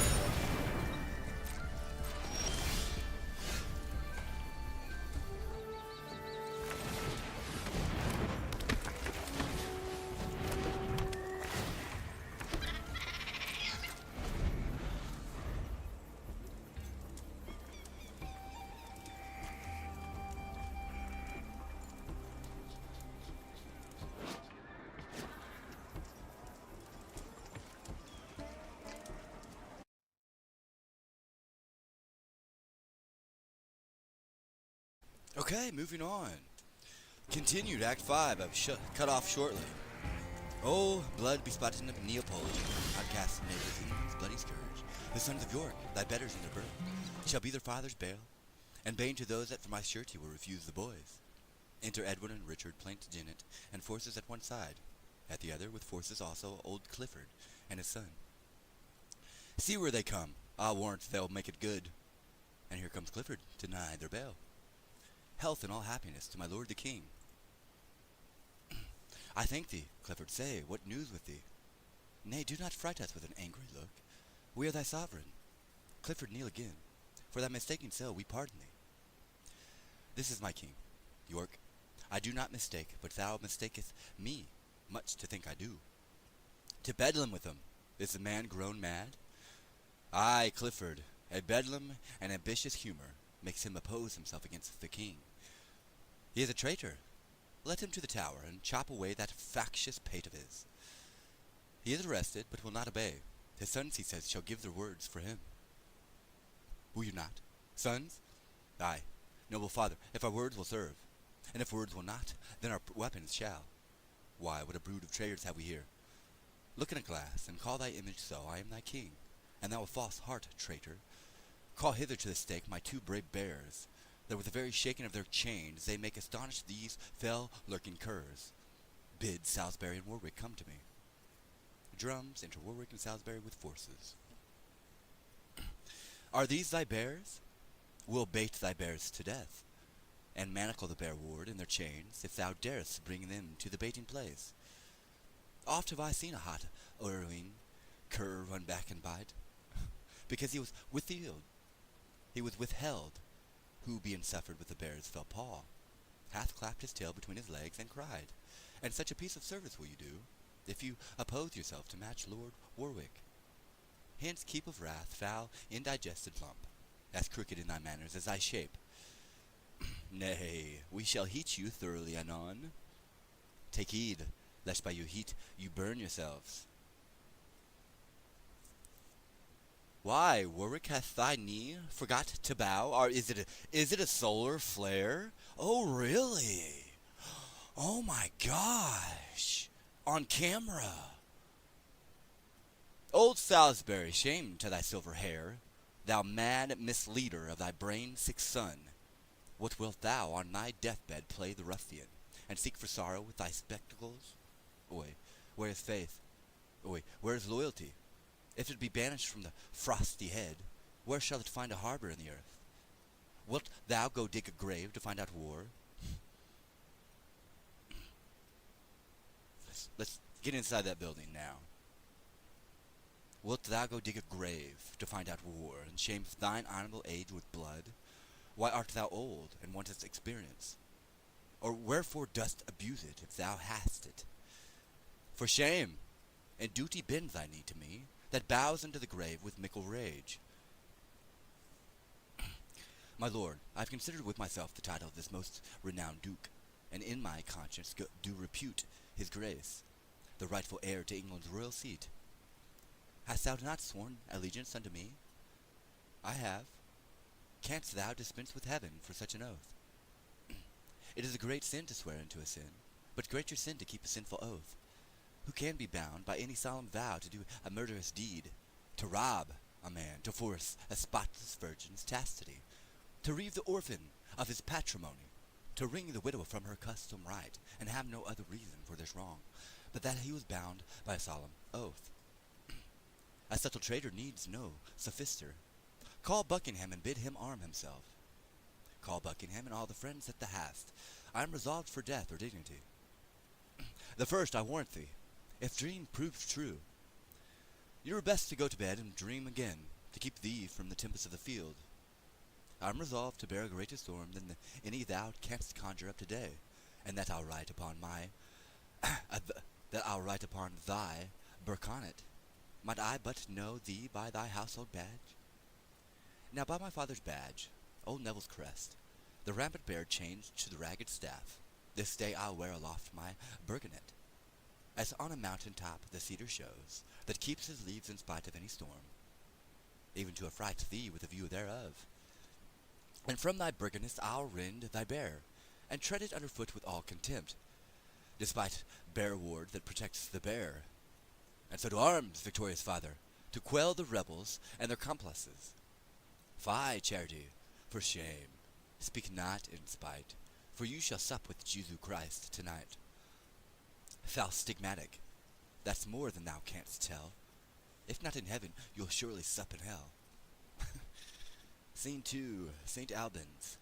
B: Okay, moving on. Continued Act 5 of Cut Off Shortly. Oh, blood bespotted Neapolitan, outcast neighbors in his bloody scourge. The sons of York, thy betters in their birth, shall be their father's bale, and bane to those that for my surety will refuse the boys. Enter Edward and Richard Plantagenet, and forces at one side, at the other with forces also old Clifford and his son. See where they come, I'll warrant they'll make it good. And here comes Clifford, to deny their bail. Health and all happiness to my lord the king. I thank thee, Clifford, say, what news with thee? Nay, do not fright us with an angry look. We are thy sovereign. Clifford, kneel again. For thy mistaking so, we pardon thee. This is my king, York. I do not mistake, but thou mistakest me, much to think I do. To Bedlam with him, is the man grown mad? Aye, Clifford, a Bedlam and ambitious humor makes him oppose himself against the king. He is a traitor. Let him to the tower, and chop away that factious pate of his. He is arrested, but will not obey. His sons, he says, shall give their words for him. Will you not? Sons? Aye, noble father, if our words will serve. And if words will not, then our weapons shall. Why, what a brood of traitors have we here. Look in a glass, and call thy image so, I am thy king. And thou a false heart, traitor. Call hither to the stake my two brave bears, that with the very shaking of their chains they make astonish these fell lurking curs. Bid Salisbury and Warwick come to me. Drums enter Warwick and Salisbury with forces. Are these thy bears? We'll bait thy bears to death, and manacle the bear ward in their chains, if thou darest bring them to the baiting place. Oft have I seen a hot Irving cur run back and bite, because he was withheld, who being suffered with the bear's fell paw, hath clapped his tail between his legs and cried. And such a piece of service will you do, if you oppose yourself to match Lord Warwick. Hence keep of wrath, foul indigested lump, as crooked in thy manners as thy shape. Nay, we shall heat you thoroughly anon. Take heed, lest by your heat you burn yourselves. Why, Warwick, hath thy knee forgot to bow? Or is it a solar flare? Oh, really? Oh my gosh! On camera! Old Salisbury, shame to thy silver hair, thou mad misleader of thy brain-sick son! What wilt thou on thy deathbed play the ruffian, and seek for sorrow with thy spectacles? Oi, where is faith? Oi, where is loyalty? If it be banished from the frosty head, where shall it find a harbor in the earth? Wilt thou go dig a grave to find out war? Let's get inside that building now. Wilt thou go dig a grave to find out war, and shame thine honorable age with blood? Why art thou old, and wantest experience? Or wherefore dost abuse it, if thou hast it? For shame, and duty bends thy knee to me, that bows unto the grave with mickle rage. My lord, I have considered with myself the title of this most renowned duke, and in my conscience do repute his grace, the rightful heir to England's royal seat. Hast thou not sworn allegiance unto me? I have. Canst thou dispense with heaven for such an oath? It is a great sin to swear unto a sin, but greater sin to keep a sinful oath. Who can be bound by any solemn vow to do a murderous deed, to rob a man, to force a spotless virgin's chastity, to reave the orphan of his patrimony, to wring the widow from her custom right, and have no other reason for this wrong, but that he was bound by a solemn oath? A subtle traitor needs no sophister. Call Buckingham and bid him arm himself. Call Buckingham and all the friends that thou hast. I am resolved for death or dignity. The first, I warrant thee, if dream proves true. You were best to go to bed and dream again, to keep thee from the tempest of the field. I am resolved to bear a greater storm than any thou canst conjure up today, and that I'll write upon thy Burconet. Might I but know thee by thy household badge? Now by my father's badge, old Neville's crest, the rampant bear changed to the ragged staff, this day I'll wear aloft my Burgonet, as on a mountain top the cedar shows, that keeps his leaves in spite of any storm, even to affright thee with a view thereof. And from thy brigandess I'll rend thy bear, and tread it under foot with all contempt, despite bear ward that protects the bear. And so to arms, victorious father, to quell the rebels and their complices. Fie, charity, for shame, speak not in spite, for you shall sup with Jesu Christ tonight. Thou stigmatic, that's more than thou canst tell. If not in heaven, you'll surely sup in hell. Scene 2, St. Albans.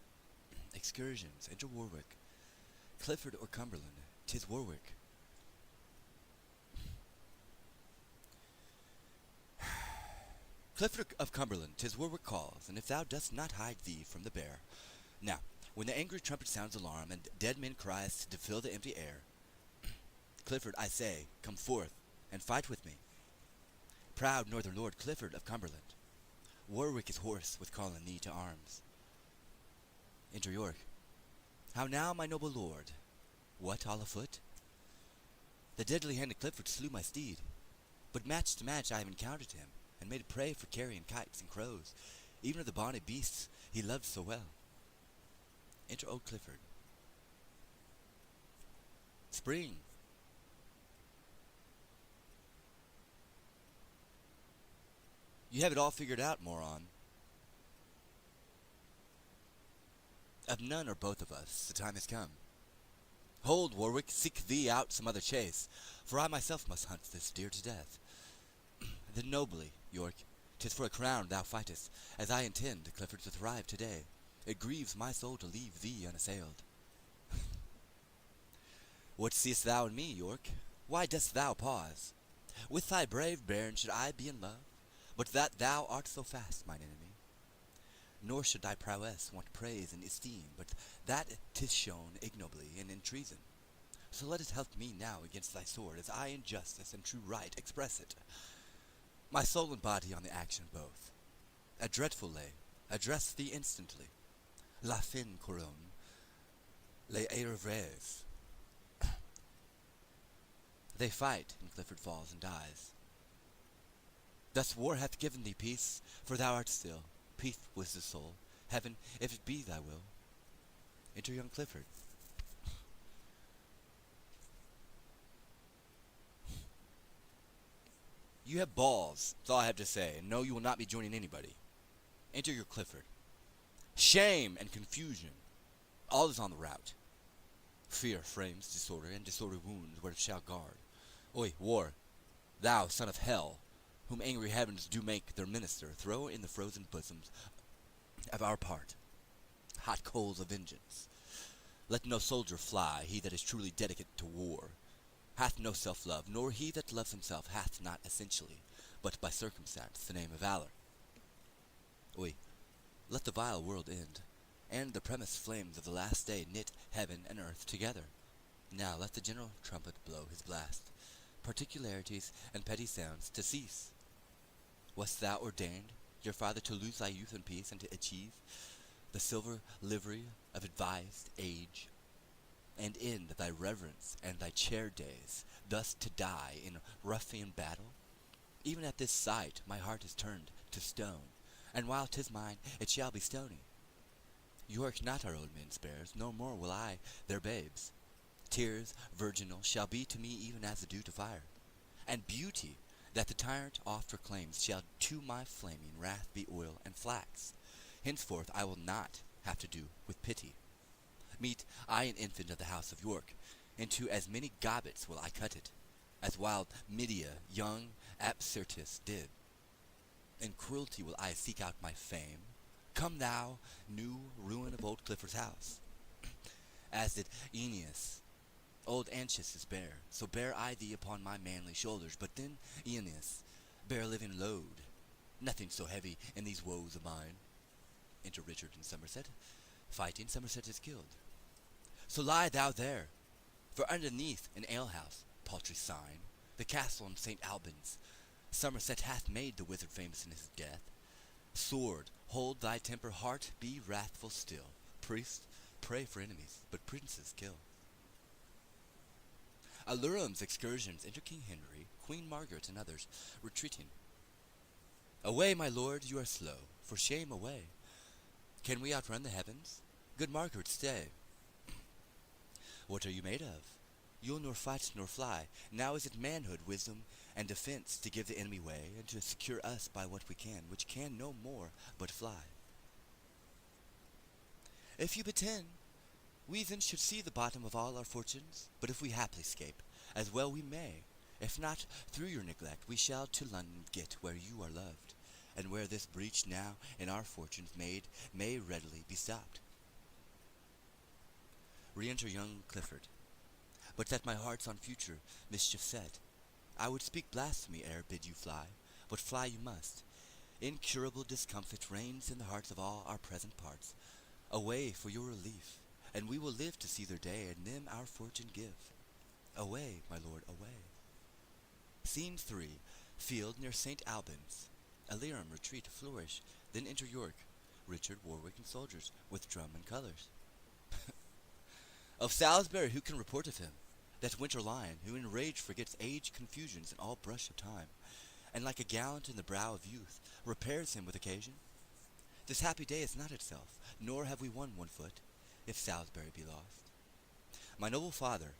B: Excursions, enter Warwick. Clifford or Cumberland, 'tis Warwick. Clifford of Cumberland, 'tis Warwick calls, and if thou dost not hide thee from the bear. Now, when the angry trumpet sounds alarm, and dead men cries to fill the empty air, Clifford, I say, come forth, and fight with me. Proud northern lord Clifford of Cumberland, Warwick is hoarse with calling thee to arms. Enter York. How now, my noble lord? What, all afoot? The deadly-handed Clifford slew my steed, but match to match I have encountered him, and made a prey for carrion kites and crows, even of the bonny beasts he loved so well. Enter old Clifford. Spring. You have it all figured out, moron. Of none or both of us, the time has come. Hold, Warwick, seek thee out some other chase, for I myself must hunt this deer to death. Then nobly, York, 'tis for a crown thou fightest, as I intend, Clifford, to thrive today. It grieves my soul to leave thee unassailed. What seest thou in me, York? Why dost thou pause? With thy brave bairn should I be in love, but that thou art so fast, mine enemy. Nor should thy prowess want praise and esteem, but that 'tis shown ignobly and in treason. So let it help me now against thy sword, as I in justice and true right express it. My soul and body on the action both. A dreadful lay, address thee instantly. La fin couronne, les erreurs. They fight, and Clifford falls and dies. Thus war hath given thee peace, for thou art still. Peace was the soul. Heaven, if it be thy will. Enter young Clifford. You have balls, that's all I have to say, and no, you will not be joining anybody. Enter your Clifford. Shame and confusion, all is on the route. Fear frames disorder, and disorder wounds where it shall guard. Oi, war, thou son of hell, whom angry heavens do make their minister, throw in the frozen bosoms of our part hot coals of vengeance. Let no soldier fly, he that is truly dedicate to war hath no self-love, nor he that loves himself hath not essentially, but by circumstance, the name of valor. Oi, let the vile world end, and the premise flames of the last day knit heaven and earth together. Now let the general trumpet blow his blast, particularities and petty sounds to cease. Wast thou ordained, your father, to lose thy youth in peace, and to achieve the silver livery of advised age, and end thy reverence and thy chair days, thus to die in ruffian battle? Even at this sight my heart is turned to stone, and while 'tis mine, it shall be stony. York not our old men spares, no more will I their babes. Tears virginal shall be to me even as the dew to fire, and beauty that the tyrant oft proclaims shall to my flaming wrath be oil and flax. Henceforth I will not have to do with pity. Meet I an infant of the house of York, into as many gobbets will I cut it, as wild Medea young Apsyrtus did. In cruelty will I seek out my fame. Come thou, new ruin of old Clifford's house. As did Aeneas, old Anchises bear, so bear I thee upon my manly shoulders. But then Aeneas bear a living load, nothing so heavy in these woes of mine. Enter Richard and Somerset. Fighting, Somerset is killed. So lie thou there, for underneath an alehouse, paltry sign, the castle in St. Albans, Somerset hath made the wizard famous in his death. Sword, hold thy temper, heart, be wrathful still. Priest, pray for enemies, but princes kill. Alurum's excursions, enter King Henry, Queen Margaret, and others, retreating. Away, my lord, you are slow, for shame away. Can we outrun the heavens? Good Margaret, stay. What are you made of? You'll nor fight nor fly. Now is it manhood, wisdom, and defense to give the enemy way, and to secure us by what we can, which can no more but fly. If you pretend, we then should see the bottom of all our fortunes, but if we haply escape, as well we may. If not, through your neglect, we shall to London get, where you are loved, and where this breach now in our fortunes made may readily be stopped. Re-enter young Clifford. But that my heart's on future mischief set, I would speak blasphemy ere bid you fly, but fly you must. Incurable discomfort reigns in the hearts of all our present parts. Away for your relief, and we will live to see their day, and them our fortune give. Away, my lord, away. Scene 3. Field near St. Albans. Alarum, retreat, flourish. Then enter York, Richard, Warwick, and soldiers, with drum and colours. Of Salisbury who can report of him? That winter lion, who in rage forgets age, confusions, and all brush of time, and like a gallant in the brow of youth, repairs him with occasion? This happy day is not itself, nor have we won 1 foot, if Salisbury be lost. My noble father,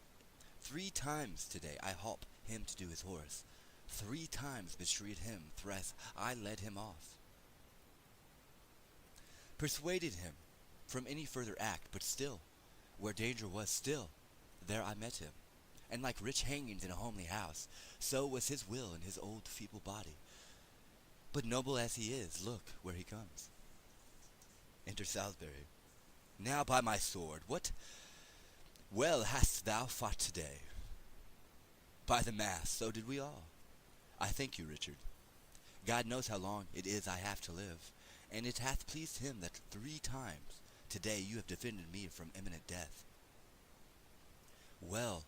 B: 3 times today I holp him to do his horse, 3 times bestreed him, thrice I led him off. Persuaded him from any further act, but still, where danger was, still, there I met him, and like rich hangings in a homely house, so was his will in his old feeble body. But noble as he is, look where he comes. Enter Salisbury. Now by my sword, what well hast thou fought today? By the mass, so did we all. I thank you, Richard. God knows how long it is I have to live, and it hath pleased him that 3 times today you have defended me from imminent death. Well,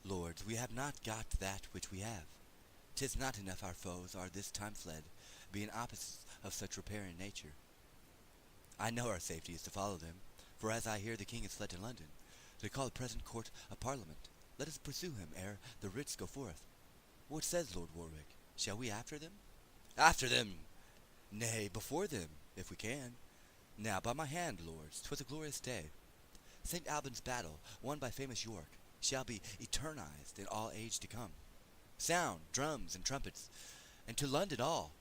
B: lords, we have not got that which we have. 'Tis not enough our foes are this time fled, being opposites of such repairing nature. I know our safety is to follow them, for as I hear the king is fled to London, to call the present court a parliament, let us pursue him ere the writs go forth. What says Lord Warwick? Shall we after them? After them! Nay, before them, if we can. Now, by my hand, lords, 'twas a glorious day. St. Albans' battle, won by famous York, shall be eternized in all age to come. Sound, drums, and trumpets, and to London all,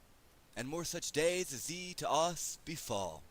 B: and more such days as thee to us befall.